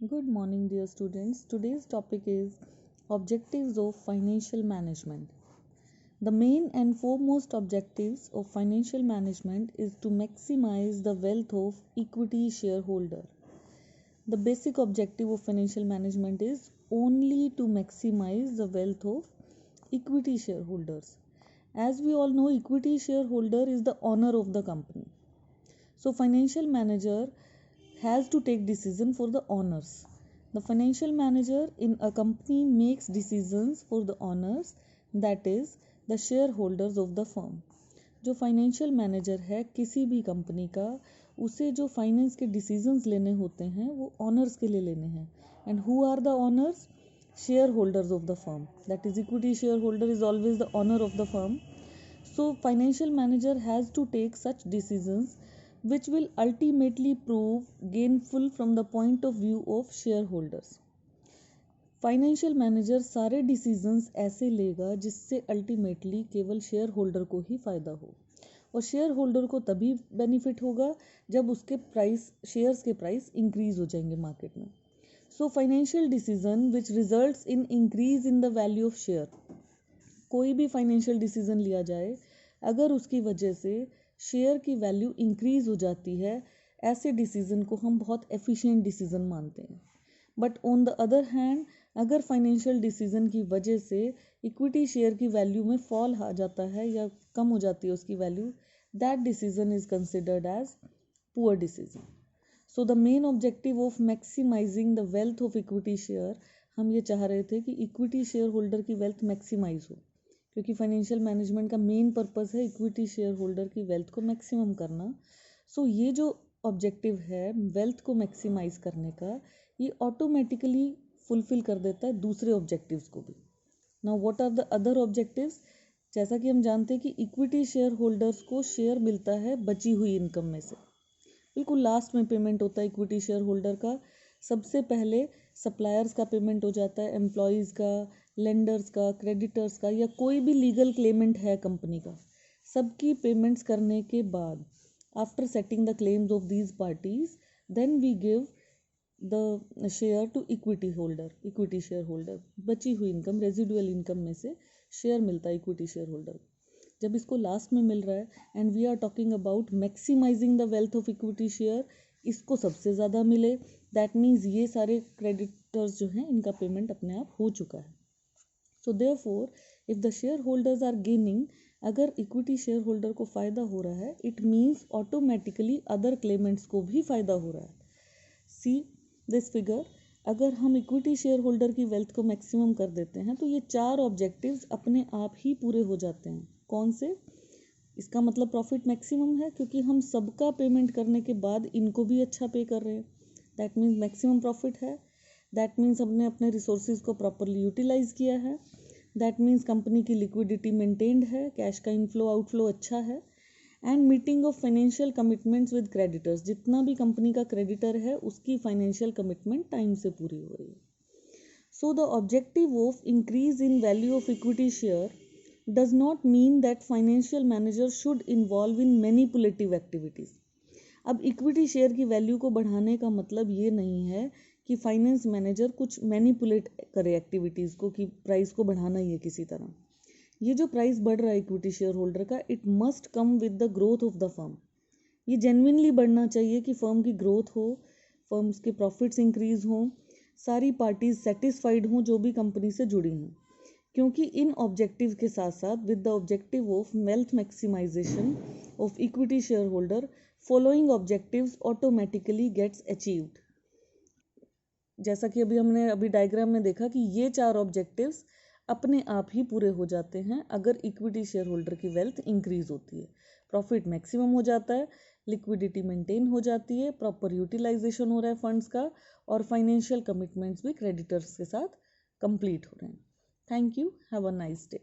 Good morning, dear students. Today's topic is objectives of financial management. The main and foremost objectives of financial management is to maximize the wealth of equity shareholder. The basic objective of financial management is only to maximize the wealth of equity shareholders. As we all know, equity shareholder is the owner of the company. So financial manager has to take decision for the owners. The financial manager in a company makes decisions for the owners, that is the shareholders of the firm. जो financial manager है किसी भी company का, उसे जो finance के decisions लेने होते हैं वो ऑनर्स के लिए लेने हैं. And who are the owners? Share holders of the firm. That is equity share holder is always the owner of the firm. So financial manager has to take such decisions which will ultimately prove gainful from the point of view of shareholders. Financial manager सारे decisions ऐसे लेगा जिससे ultimately केवल share holder को ही फायदा हो, और share holder को तभी बेनिफिट होगा जब उसके प्राइस, शेयर्स के प्राइस इंक्रीज हो जाएंगे मार्केट में. So financial decision which results in increase in the value of share. कोई भी फाइनेंशियल डिसीजन लिया जाए, अगर उसकी वजह से शेयर की वैल्यू इंक्रीज हो जाती है, ऐसे डिसीजन को हम बहुत एफिशिएंट डिसीजन मानते हैं. But on the other hand, अगर फाइनेंशियल डिसीजन की वजह से इक्विटी शेयर की वैल्यू में फॉल आ जाता है या कम हो जाती है उसकी value, that decision is considered as poor decision. So the main objective of maximising the wealth of equity share, हम ये चाह रहे थे कि इक्विटी शेयर होल्डर की वेल्थ मैक्सिमाइज हो, क्योंकि फाइनेंशियल मैनेजमेंट का मेन पर्पस है इक्विटी शेयर होल्डर की वेल्थ को मैक्सिमम करना. सो ये जो ऑब्जेक्टिव है वेल्थ को मैक्सिमाइज करने का, ये ऑटोमेटिकली फुलफिल कर देता है दूसरे ऑब्जेक्टिव्स को भी. Now what are the other objectives? जैसा कि हम जानते हैं कि इक्विटी शेयर होल्डर्स को शेयर मिलता है बची हुई इनकम में से. बिल्कुल लास्ट में पेमेंट होता है इक्विटी शेयर होल्डर का. सबसे पहले सप्लायर्स का पेमेंट हो जाता है, एम्प्लॉयज़ का, लेंडर्स का, क्रेडिटर्स का, या कोई भी लीगल क्लेमेंट है कंपनी का, सबकी पेमेंट्स करने के बाद, after settling the claims of these parties, then we give the share to equity holder. Equity share holder बची हुई इनकम, रेजिडुअल इनकम में से शेयर मिलता है इक्विटी शेयर होल्डर. जब इसको लास्ट में मिल रहा है and we are talking about maximising the wealth of equity share, इसको सबसे ज़्यादा मिले, दैट मीन्स ये सारे क्रेडिटर्स जो हैं इनका पेमेंट अपने आप हो चुका है. So therefore if the share holders are gaining, अगर इक्विटी शेयर होल्डर को फ़ायदा हो रहा है, it means automatically other claimants को भी फ़ायदा हो रहा है. See this figure. अगर हम इक्विटी शेयर होल्डर की वेल्थ को मैक्सिमम कर देते हैं तो ये चार ऑब्जेक्टिव्स अपने आप ही पूरे हो जाते हैं. कौन से? इसका मतलब प्रॉफिट मैक्सिमम है, क्योंकि हम सबका पेमेंट करने के बाद इनको भी अच्छा पे कर रहे हैं. दैट मीन्स मैक्सिमम प्रॉफिट है. दैट मीन्स हमने अपने रिसोर्सेज को प्रॉपरली यूटिलाइज किया है. दैट मीन्स कंपनी की लिक्विडिटी मेंटेन्ड है, कैश का इनफ्लो आउटफ्लो अच्छा है. And meeting of financial commitments with creditors. जितना भी कंपनी का क्रेडिटर है उसकी फाइनेंशियल कमिटमेंट टाइम से पूरी हो रही है. So the objective of increase in value of equity share does not mean that financial manager should involve in manipulative activities. अब इक्विटी शेयर की वैल्यू को बढ़ाने का मतलब ये नहीं है कि फाइनेंस मैनेजर कुछ मैनिपुलेट करे एक्टिविटीज़ को, कि प्राइस को बढ़ाना ही है किसी तरह. ये जो प्राइस बढ़ रहा है इक्विटी शेयर होल्डर का, it must come with the growth of the firm. ये जेन्युइनली बढ़ना चाहिए कि फर्म की ग्रोथ हो, फर्म्स के प्रॉफिट्स इंक्रीज हों, सारी पार्टीज सेटिस्फाइड हों जो भी कंपनी से जुड़ी हों. क्योंकि इन ऑब्जेक्टिव के साथ साथ with the objective of wealth maximisation of equity share holder, following objectives automatically gets achieved. जैसा कि हमने डायग्राम में देखा कि ये चार ऑब्जेक्टिव्स अपने आप ही पूरे हो जाते हैं अगर इक्विटी शेयर होल्डर की वेल्थ इंक्रीज होती है. प्रॉफिट मैक्सिमम हो जाता है, लिक्विडिटी मेंटेन हो जाती है, प्रॉपर यूटिलाइजेशन हो रहा है फंड्स का, और फाइनेंशियल कमिटमेंट्स भी क्रेडिटर्स के साथ कंप्लीट हो रहे हैं. Thank you. Have a nice day.